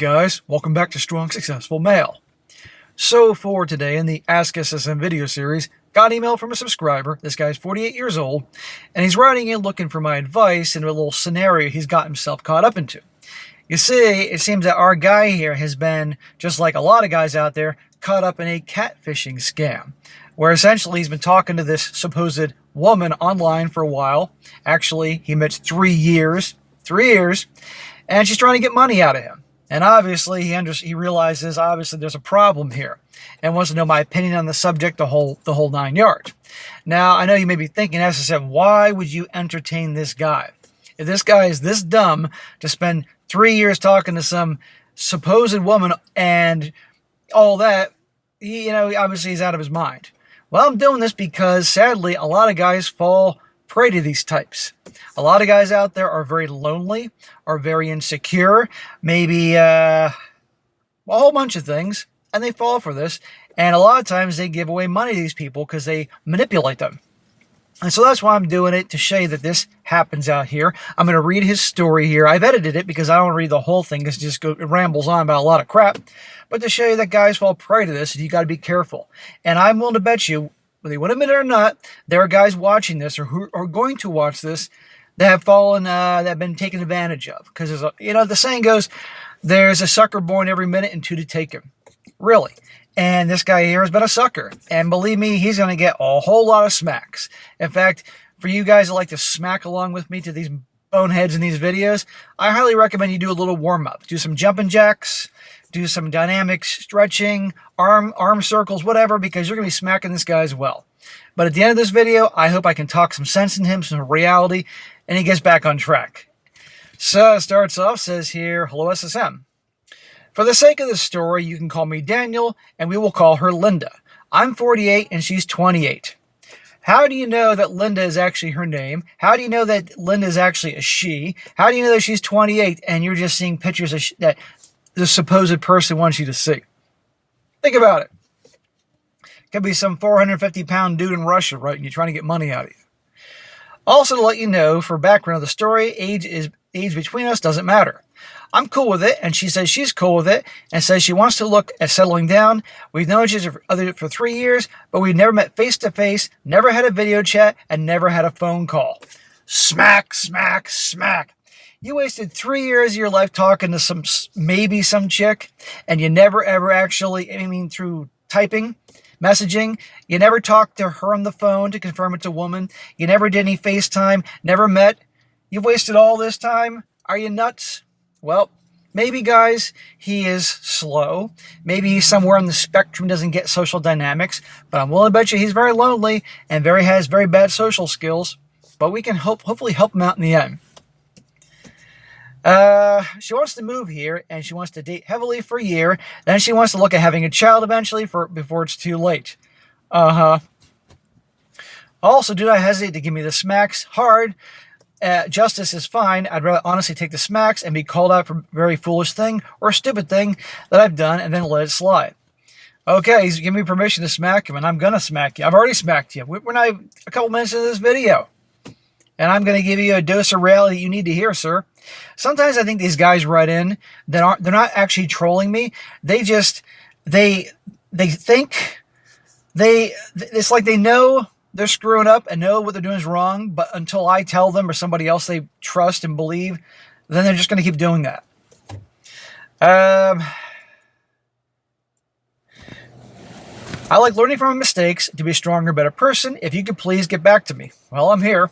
guys, welcome back to Strong Successful Male. So for today in the Ask SSM video series, got an email from a subscriber. This guy's 48 years old, and he's writing in looking for my advice in a little scenario he's got himself caught up into. You see, it seems that our guy here has been, just like a lot of guys out there, caught up in a catfishing scam, where essentially he's been talking to this supposed woman online for a while. Actually, he met 3 years, and she's trying to get money out of him. And obviously, he realizes obviously there's a problem here, and wants to know my opinion on the subject, the whole 9 yards. Now, I know you may be thinking, SSM, why would you entertain this guy? If this guy is this dumb to spend 3 years talking to some supposed woman and all that, obviously he's out of his mind. Well, I'm doing this because sadly, a lot of guys fall prey to these types. A lot of guys out there are very lonely, are very insecure, maybe a whole bunch of things, and they fall for this. And a lot of times they give away money to these people because they manipulate them. And so that's why I'm doing it, to show you that this happens out here. I'm going to read his story here. I've edited it because I don't read the whole thing, because it rambles on about a lot of crap. But to show you that guys fall prey to this, and you got to be careful. And I'm willing to bet you, whether you want to admit it or not, there are guys watching this or who are going to watch this that have fallen, that have been taken advantage of. Because the saying goes, there's a sucker born every minute and two to take him. Really. And this guy here has been a sucker. And believe me, he's going to get a whole lot of smacks. In fact, for you guys that like to smack along with me to these boneheads in these videos, I highly recommend you do a little warm-up. Do some jumping jacks, do some dynamic stretching, arm circles, whatever, because you're going to be smacking this guy as well. But at the end of this video, I hope I can talk some sense in him, some reality, and he gets back on track. So it starts off, says here, hello SSM. For the sake of the story, you can call me Daniel, and we will call her Linda. I'm 48, and she's 28. How do you know that Linda is actually her name? How do you know that Linda is actually a she? How do you know that she's 28, and you're just seeing pictures of that the supposed person wants you to see? Think about it. Could be some 450-pound dude in Russia, right? And you're trying to get money out of you. Also, to let you know, for background of the story, age between us doesn't matter. I'm cool with it, and she says she's cool with it, and says she wants to look at settling down. We've known each other for 3 years, but we've never met face-to-face, never had a video chat, and never had a phone call. Smack, smack, smack. You wasted 3 years of your life talking to maybe some chick, and you never ever actually, through typing, messaging, you never talked to her on the phone to confirm it's a woman. You never did any FaceTime, never met. You've wasted all this time? Are you nuts? Well, maybe, guys, he is slow. Maybe he's somewhere on the spectrum, doesn't get social dynamics. But I'm willing to bet you he's very lonely and has very bad social skills. But we can hopefully help him out in the end. She wants to move here, and she wants to date heavily for a year. Then she wants to look at having a child eventually before it's too late. Also, do not hesitate to give me the smacks hard. Justice is fine. I'd rather honestly take the smacks and be called out for a very foolish thing or a stupid thing that I've done and then let it slide. Okay, he's giving me permission to smack him, and I'm going to smack you. I've already smacked you. We're not a couple minutes into this video. And I'm going to give you a dose of reality you need to hear, sir. Sometimes I think these guys write in that they're not actually trolling me. They think it's like they know they're screwing up and know what they're doing is wrong, but until I tell them or somebody else they trust and believe, then they're just going to keep doing that. I like learning from my mistakes to be a stronger, better person. If you could please get back to me. Well, I'm here.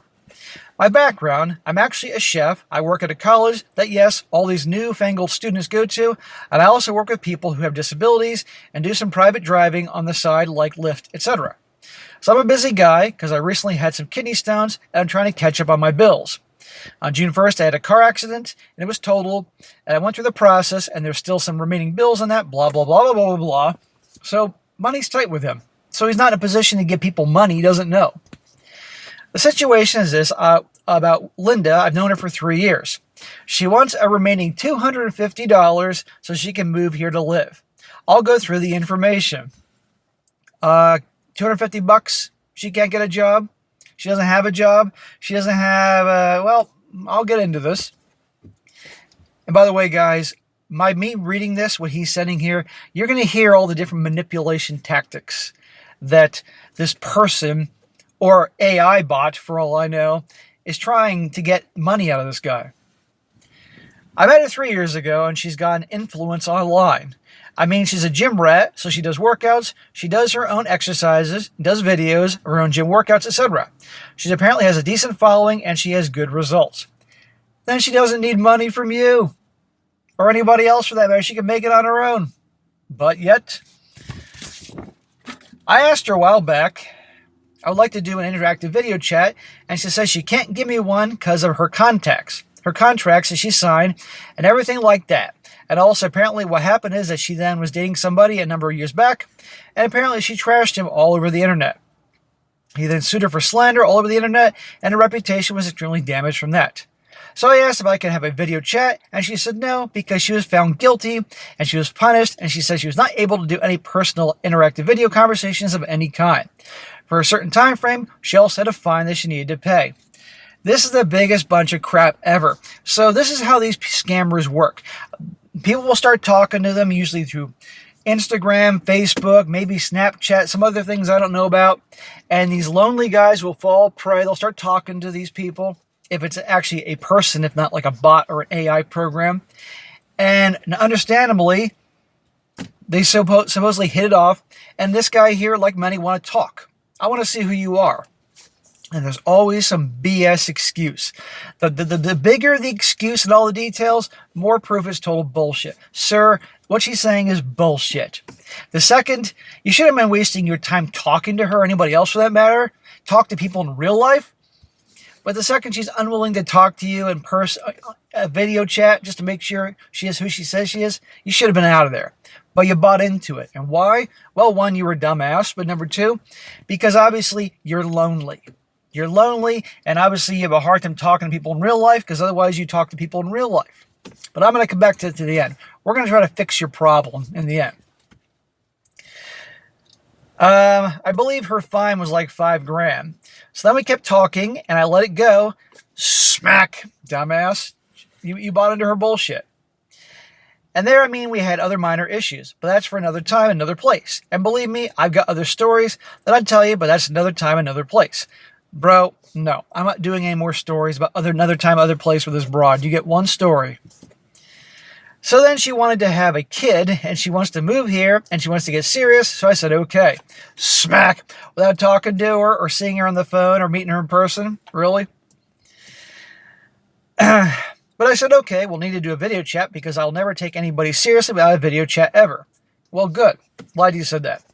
My background, I'm actually a chef. I work at a college that, yes, all these newfangled students go to, and I also work with people who have disabilities and do some private driving on the side like Lyft, etc. So I'm a busy guy because I recently had some kidney stones and I'm trying to catch up on my bills. On June 1st, I had a car accident and it was totaled, and I went through the process and there's still some remaining bills on that, blah, blah, blah, blah, blah, blah, blah. So money's tight with him. So he's not in a position to give people money he doesn't know. The situation is this, about Linda. I've known her for 3 years. She wants a remaining $250 so she can move here to live. I'll go through the information. $250, she can't get a job. She doesn't have a job. She doesn't have, well, I'll get into this. And by the way, guys, me reading this, what he's sending here, you're going to hear all the different manipulation tactics that this person, or AI bot for all I know, is trying to get money out of this guy. I met her 3 years ago, and she's got an influence online. I mean, she's a gym rat, so she does workouts, she does her own exercises, does videos, her own gym workouts, etc. She apparently has a decent following, and she has good results. Then she doesn't need money from you, or anybody else for that matter. She can make it on her own. But yet, I asked her a while back, I would like to do an interactive video chat, and she says she can't give me one because of her contracts that she signed, and everything like that. And also, apparently, what happened is that she then was dating somebody a number of years back, and apparently she trashed him all over the internet. He then sued her for slander all over the internet, and her reputation was extremely damaged from that. So I asked if I could have a video chat, and she said no, because she was found guilty, and she was punished, and she said she was not able to do any personal interactive video conversations of any kind. For a certain time frame, she also had a fine that she needed to pay. This is the biggest bunch of crap ever. So this is how these scammers work. People will start talking to them, usually through Instagram, Facebook, maybe Snapchat, some other things I don't know about. And these lonely guys will fall prey. They'll start talking to these people, if it's actually a person, if not like a bot or an AI program. And understandably, they supposedly hit it off. And this guy here, like many, want to talk. I want to see who you are. And there's always some BS excuse. The bigger the excuse and all the details, more proof is total bullshit. Sir, what she's saying is bullshit. The second, you should have been wasting your time talking to her, or anybody else for that matter. Talk to people in real life. But the second she's unwilling to talk to you in person, a video chat, just to make sure she is who she says she is, you should have been out of there. But you bought into it. And why? Well, one, you were a dumbass. But number two, because obviously you're lonely. You're lonely, and obviously you have a hard time talking to people in real life, because otherwise you talk to people in real life. But I'm going to come back to the end. We're going to try to fix your problem in the end. I believe her fine was like $5,000. So then we kept talking, and I let it go. Smack, dumbass. You bought into her bullshit. And there, I mean, we had other minor issues, but that's for another time, another place. And believe me, I've got other stories that I'd tell you, but that's another time, another place. Bro, no, I'm not doing any more stories about another time, other place with this broad. You get one story. So then she wanted to have a kid, and she wants to move here, and she wants to get serious, so I said, okay. Smack, without talking to her, or seeing her on the phone, or meeting her in person. Really? But I said, okay, we'll need to do a video chat, because I'll never take anybody seriously without a video chat ever. Well, good. Glad you said that.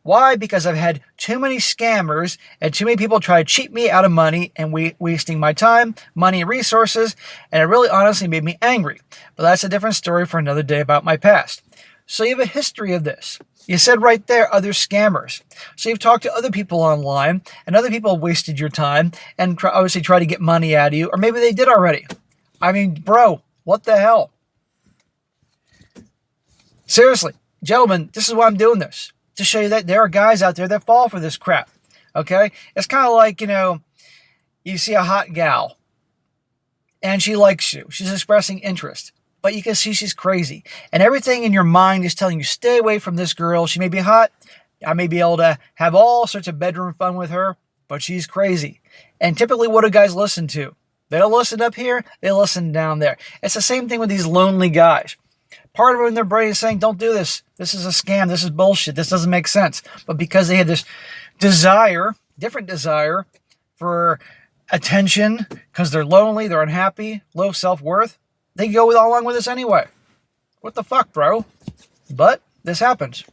Why? Because I've had too many scammers and too many people try to cheat me out of money and wasting my time, money, and resources, and it really honestly made me angry. But that's a different story for another day about my past. So you have a history of this. You said right there, other scammers. So you've talked to other people online, and other people have wasted your time and obviously try to get money out of you, or maybe they did already. I mean, bro, what the hell? Seriously, gentlemen, this is why I'm doing this. To show you that there are guys out there that fall for this crap. Okay? It's kind of like, you see a hot gal, and she likes you. She's expressing interest. But you can see she's crazy. And everything in your mind is telling you, stay away from this girl. She may be hot. I may be able to have all sorts of bedroom fun with her, but she's crazy. And typically, what do guys listen to? They don't listen up here. They listen down there. It's the same thing with these lonely guys. Part of them in their brain is saying, don't do this. This is a scam. This is bullshit. This doesn't make sense. But because they have this different desire for attention, because they're lonely, they're unhappy, low self-worth, they go along with this anyway. What the fuck, bro? But this happens.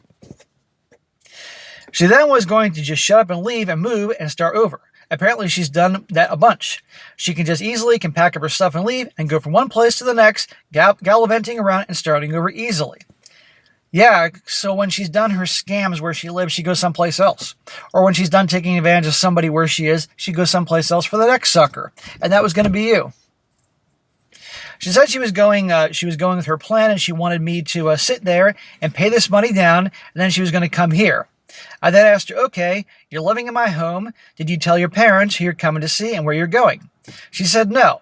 She then was going to just shut up and leave and move and start over. Apparently, she's done that a bunch. She can just easily pack up her stuff and leave and go from one place to the next, gallivanting around and starting over easily. Yeah, so when she's done her scams where she lives, she goes someplace else. Or when she's done taking advantage of somebody where she is, she goes someplace else for the next sucker. And that was going to be you. She said she was going with her plan, and she wanted me to sit there and pay this money down, and then she was going to come here. I then asked her, okay, you're living in my home. Did you tell your parents who you're coming to see and where you're going? She said no.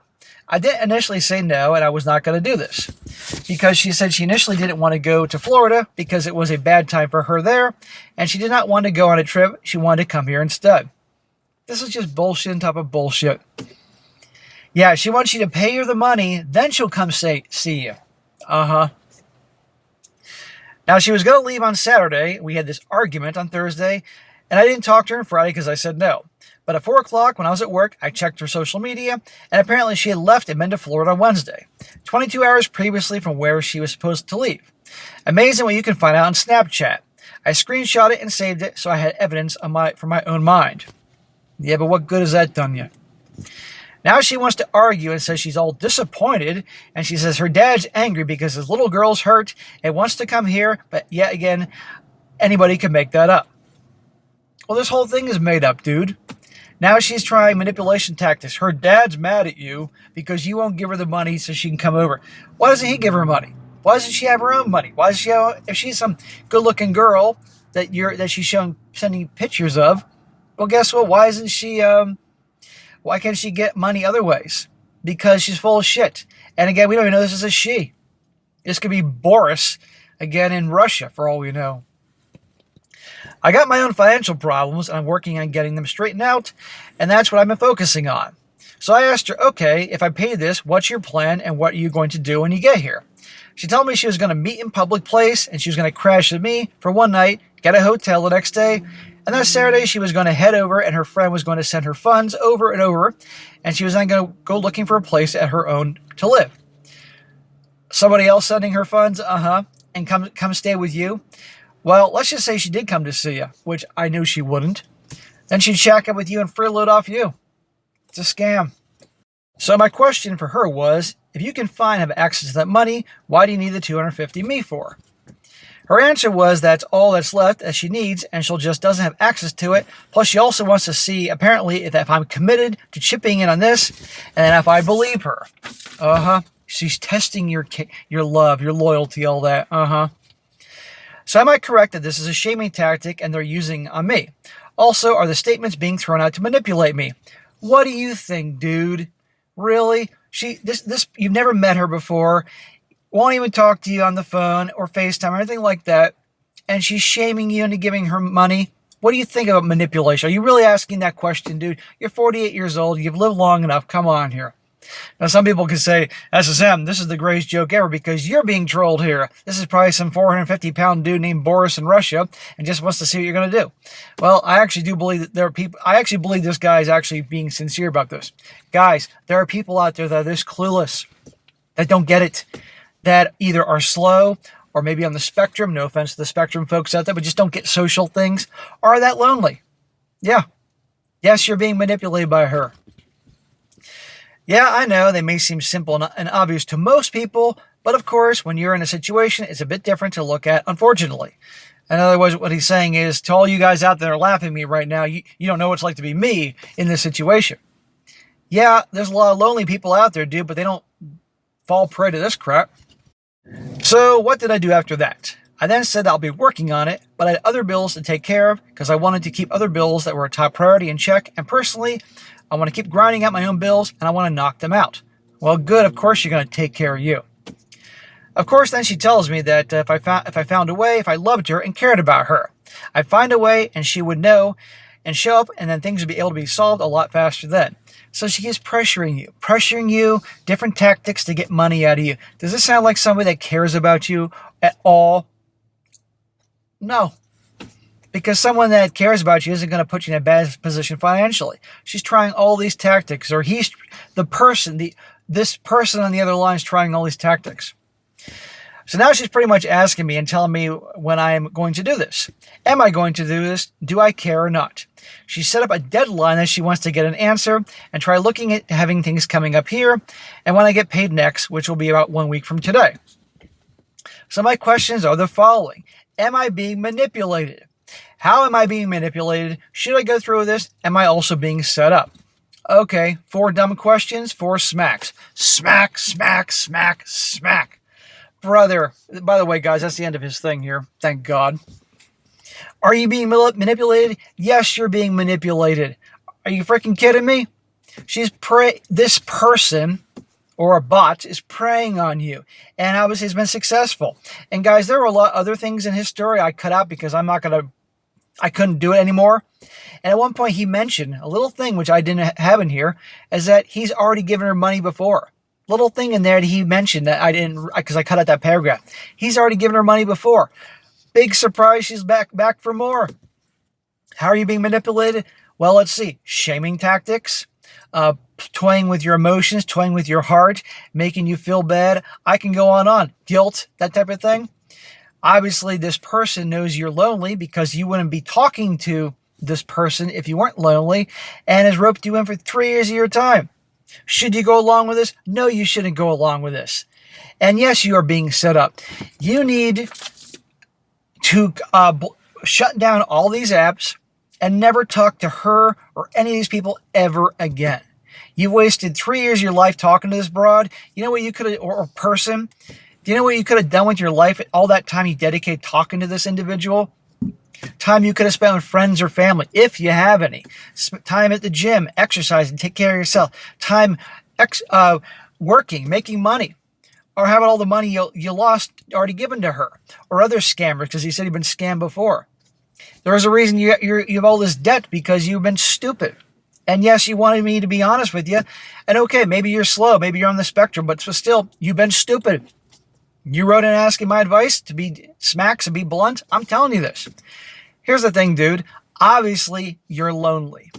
I didn't initially say no, and I was not going to do this because she said she initially didn't want to go to Florida because it was a bad time for her there, and she did not want to go on a trip. She wanted to come here instead. This is just bullshit on top of bullshit. Yeah, she wants you to pay her the money, then she'll come see you. Uh-huh. Now, she was going to leave on Saturday. We had this argument on Thursday, and I didn't talk to her on Friday because I said no. But at 4 o'clock, when I was at work, I checked her social media, and apparently she had left and been to Florida on Wednesday, 22 hours previously from where she was supposed to leave. Amazing what you can find out on Snapchat. I screenshot it and saved it so I had evidence for my own mind. Yeah, but what good has that done you? Now she wants to argue and says she's all disappointed, and she says her dad's angry because his little girl's hurt and wants to come here, but yet again, anybody can make that up. Well, this whole thing is made up, dude. Now she's trying manipulation tactics. Her dad's mad at you because you won't give her the money so she can come over. Why doesn't he give her money? Why doesn't she have her own money? Why does she have, if she's some good-looking girl that she's sending pictures of, well, guess what? Why isn't she why can't she get money other ways? Because she's full of shit. And again, we don't even know this is a she. This could be Boris, again, in Russia, for all we know. I got my own financial problems, and I'm working on getting them straightened out, and that's what I've been focusing on. So I asked her, okay, if I pay this, what's your plan, and what are you going to do when you get here? She told me she was going to meet in public place, and she was going to crash with me for one night, get a hotel the next day, and that Saturday, she was going to head over, and her friend was going to send her funds over and over, and she was then going to go looking for a place at her own to live. Somebody else sending her funds? And come stay with you? Well, let's just say she did come to see you, which I knew she wouldn't. Then she'd shack up with you and freeload off you. It's a scam. So my question for her was, if you can have access to that money, why do you need the $250 me for? Her answer was that's all that's left that she needs, and she just doesn't have access to it. Plus, she also wants to see, apparently, if I'm committed to chipping in on this, and if I believe her. She's testing your love, your loyalty, all that. So am I correct that this is a shaming tactic and they're using on me? Also, are the statements being thrown out to manipulate me? What do you think, dude? Really? You've never met her before. Won't even talk to you on the phone or FaceTime or anything like that, and she's shaming you into giving her money. What do you think about manipulation? Are you really asking that question, dude? You're 48 years old. You've lived long enough. Come on here. Now, some people could say, SSM, this is the greatest joke ever because you're being trolled here. This is probably some 450-pound dude named Boris in Russia and just wants to see what you're going to do. Well, I actually do believe that there are people. I actually believe this guy is actually being sincere about this. Guys, there are people out there that are this clueless, that don't get it, that either are slow or maybe on the spectrum, no offense to the spectrum folks out there, but just don't get social things, or are that lonely. Yeah. Yes, you're being manipulated by her. Yeah, I know they may seem simple and obvious to most people, but of course, when you're in a situation, it's a bit different to look at, unfortunately. In other words, what he's saying is, to all you guys out there that are laughing at me right now, you don't know what it's like to be me in this situation. Yeah, there's a lot of lonely people out there, dude, but they don't fall prey to this crap. So what did I do after that? I then said I'll be working on it, but I had other bills to take care of because I wanted to keep other bills that were a top priority in check. And personally, I want to keep grinding out my own bills and I want to knock them out. Well, good. Of course, you're going to take care of you. Of course, then she tells me that if I found a way, if I loved her and cared about her, I'd find a way and she would know and show up, and then things would be able to be solved a lot faster then. So she is pressuring you, different tactics to get money out of you. Does this sound like somebody that cares about you at all? No. Because someone that cares about you isn't going to put you in a bad position financially. She's trying all these tactics, or he's this person on the other line is trying all these tactics. So now she's pretty much asking me and telling me when I'm going to do this. Am I going to do this? Do I care or not? She set up a deadline that she wants to get an answer and try looking at having things coming up here and when I get paid next, which will be about 1 week from today. So my questions are the following. Am I being manipulated? How am I being manipulated? Should I go through with this? Am I also being set up? Okay, 4 dumb questions, 4 smacks. Smack, smack, smack, smack. Brother, by the way, guys, that's the end of his thing here. Thank God. Are you being manipulated? Yes, you're being manipulated. Are you freaking kidding me? This person or a bot is preying on you. And obviously he's been successful. And guys, there were a lot of other things in his story I cut out because I couldn't do it anymore. And at one point he mentioned a little thing, which I didn't have in here, is that he's already given her money before. Little thing in there that he mentioned that I didn't, because I cut out that paragraph. He's already given her money before. Big surprise, she's back for more. How are you being manipulated? Well, let's see. Shaming tactics, toying with your emotions, toying with your heart, making you feel bad. I can go on. Guilt, that type of thing. Obviously, this person knows you're lonely because you wouldn't be talking to this person if you weren't lonely, and has roped you in for 3 years of your time. Should you go along with this? No, you shouldn't go along with this. And yes, you are being set up. You need to shut down all these apps and never talk to her or any of these people ever again. You've wasted 3 years of your life talking to this broad. You know what you could have, or person? Do you know what you could have done with your life? All that time you dedicate talking to this individual? Time you could have spent with friends or family, if you have any. Time at the gym, exercising, take care of yourself. Time working, making money. Or how about all the money you lost already given to her? Or other scammers, because he said he'd been scammed before. There's a reason you have all this debt, because you've been stupid. And yes, you wanted me to be honest with you. And okay, maybe you're slow, maybe you're on the spectrum, but still, you've been stupid. You wrote in asking my advice to be smacks and be blunt. I'm telling you this. Here's the thing, dude. Obviously, you're lonely.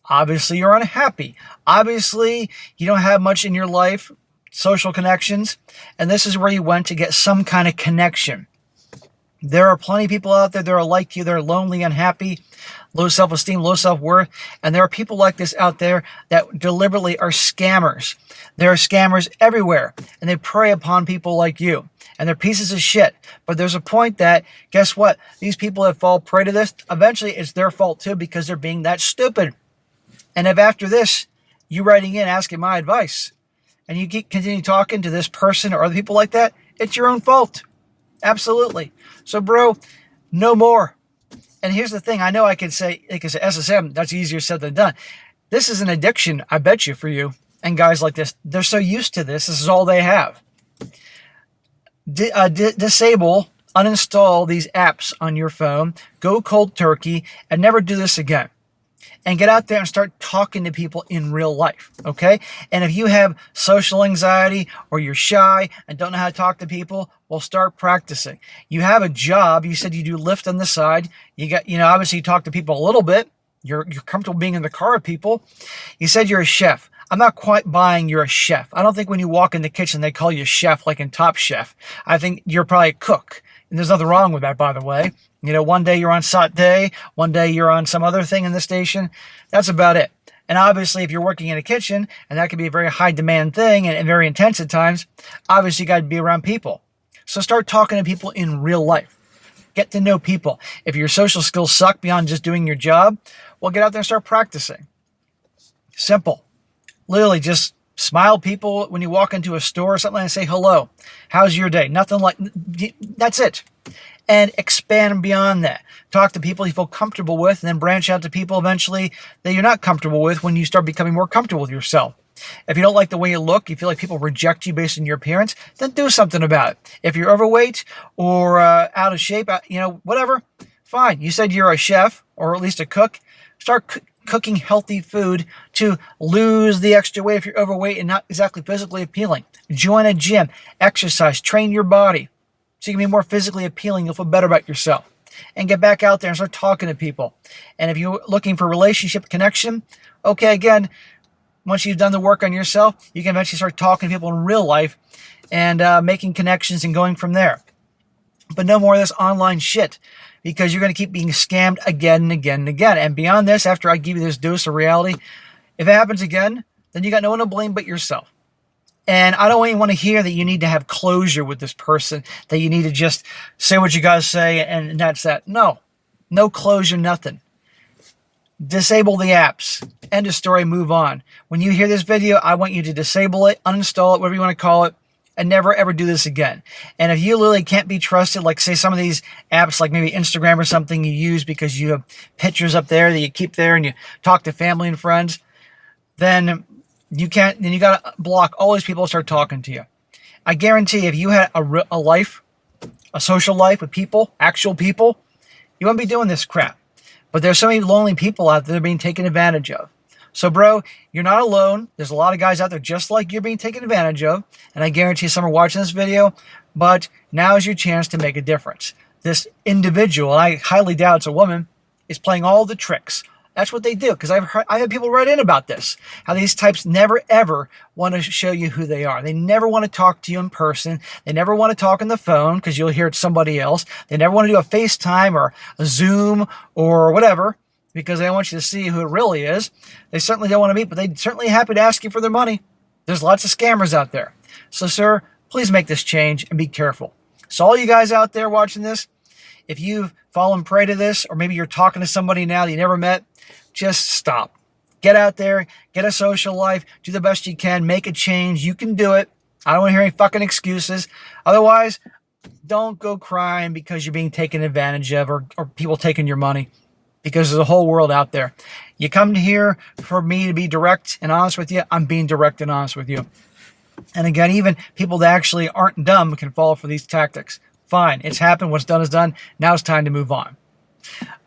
Obviously, you're unhappy. Obviously, you don't have much in your life, social connections. And this is where you went to get some kind of connection. There are plenty of people out there that are like you. They're lonely, unhappy, low self-esteem, low self-worth. And there are people like this out there that deliberately are scammers. There are scammers everywhere, and they prey upon people like you. And they're pieces of shit. But there's a point that, guess what? These people that fall prey to this, eventually it's their fault too, because they're being that stupid. And if after this, you writing in asking my advice, and you continue talking to this person or other people like that, it's your own fault. Absolutely. So, bro, no more. And here's the thing. I know I could say, like I said, SSM, that's easier said than done. This is an addiction, I bet you, for you. And guys like this, they're so used to this. This is all they have. Disable, uninstall these apps on your phone. Go cold turkey and never do this again. And get out there and start talking to people in real life, okay? And if you have social anxiety or you're shy and don't know how to talk to people, well, start practicing. You have a job. You said you do Lyft on the side. You got, obviously you talk to people a little bit. You're comfortable being in the car with people. You said you're a chef. I'm not quite buying you're a chef. I don't think when you walk in the kitchen, they call you chef like in Top Chef. I think you're probably a cook. And there's nothing wrong with that, by the way. One day you're on Saute, one day you're on some other thing in the station. That's about it. And obviously, if you're working in a kitchen, and that can be a very high demand thing and very intense at times, obviously you got to be around people. So start talking to people in real life. Get to know people. If your social skills suck beyond just doing your job, well, get out there and start practicing. Simple. Literally just smile people when you walk into a store or something and say hello. How's your day? Nothing like, that's it. And expand beyond that. Talk to people you feel comfortable with, and then branch out to people eventually that you're not comfortable with when you start becoming more comfortable with yourself. If you don't like the way you look, you feel like people reject you based on your appearance, then do something about it. If you're overweight or out of shape, whatever, fine. You said you're a chef or at least a cook. Start cooking healthy food to lose the extra weight if you're overweight and not exactly physically appealing. Join a gym, exercise, train your body so you can be more physically appealing. You'll feel better about yourself. And get back out there and start talking to people. And if you're looking for relationship connection, okay, again, once you've done the work on yourself, you can eventually start talking to people in real life and making connections and going from there. But no more of this online shit, because you're going to keep being scammed again and again and again. And beyond this, after I give you this dose of reality, if it happens again, then you got no one to blame but yourself. And I don't even want to hear that you need to have closure with this person, that you need to just say what you got to say and that's that. No closure, nothing. Disable the apps. End of story, move on. When you hear this video, I want you to disable it, uninstall it, whatever you want to call it, and never ever do this again. And if you literally can't be trusted, like say some of these apps, like maybe Instagram or something you use because you have pictures up there that you keep there and you talk to family and friends, then You can't, then you got to block all these people who start talking to you. I guarantee if you had a life, a social life with people, actual people, you wouldn't be doing this crap. But there's so many lonely people out there that are being taken advantage of. So, bro, you're not alone. There's a lot of guys out there just like you're being taken advantage of. And I guarantee some are watching this video. But now is your chance to make a difference. This individual, and I highly doubt it's a woman, is playing all the tricks. That's what they do. Because I've had people write in about this. How these types never, ever want to show you who they are. They never want to talk to you in person. They never want to talk on the phone because you'll hear it's somebody else. They never want to do a FaceTime or a Zoom or whatever, because they want you to see who it really is. They certainly don't want to meet, but they're certainly happy to ask you for their money. There's lots of scammers out there. So, sir, please make this change and be careful. So all you guys out there watching this, if you've fallen prey to this, or maybe you're talking to somebody now that you never met, just stop. Get out there, get a social life, do the best you can, make a change. You can do it. I don't want to hear any fucking excuses. Otherwise, don't go crying because you're being taken advantage of or people taking your money. Because there's a whole world out there. You come here for me to be direct and honest with you. I'm being direct and honest with you. And again, even people that actually aren't dumb can fall for these tactics. Fine. It's happened. What's done is done. Now it's time to move on.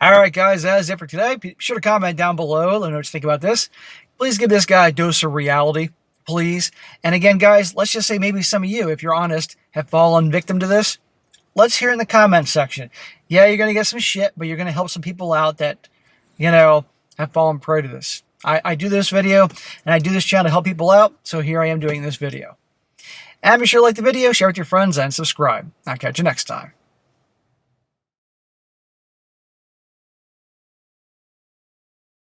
All right, guys. That is it for today. Be sure to comment down below. Let me know what you think about this. Please give this guy a dose of reality. Please. And again, guys, let's just say maybe some of you, if you're honest, have fallen victim to this. Let's hear in the comments section. Yeah, you're going to get some shit, but you're going to help some people out that, have fallen prey to this. I do this video, and I do this channel to help people out, so here I am doing this video. And be sure to like the video, share with your friends, and subscribe. I'll catch you next time.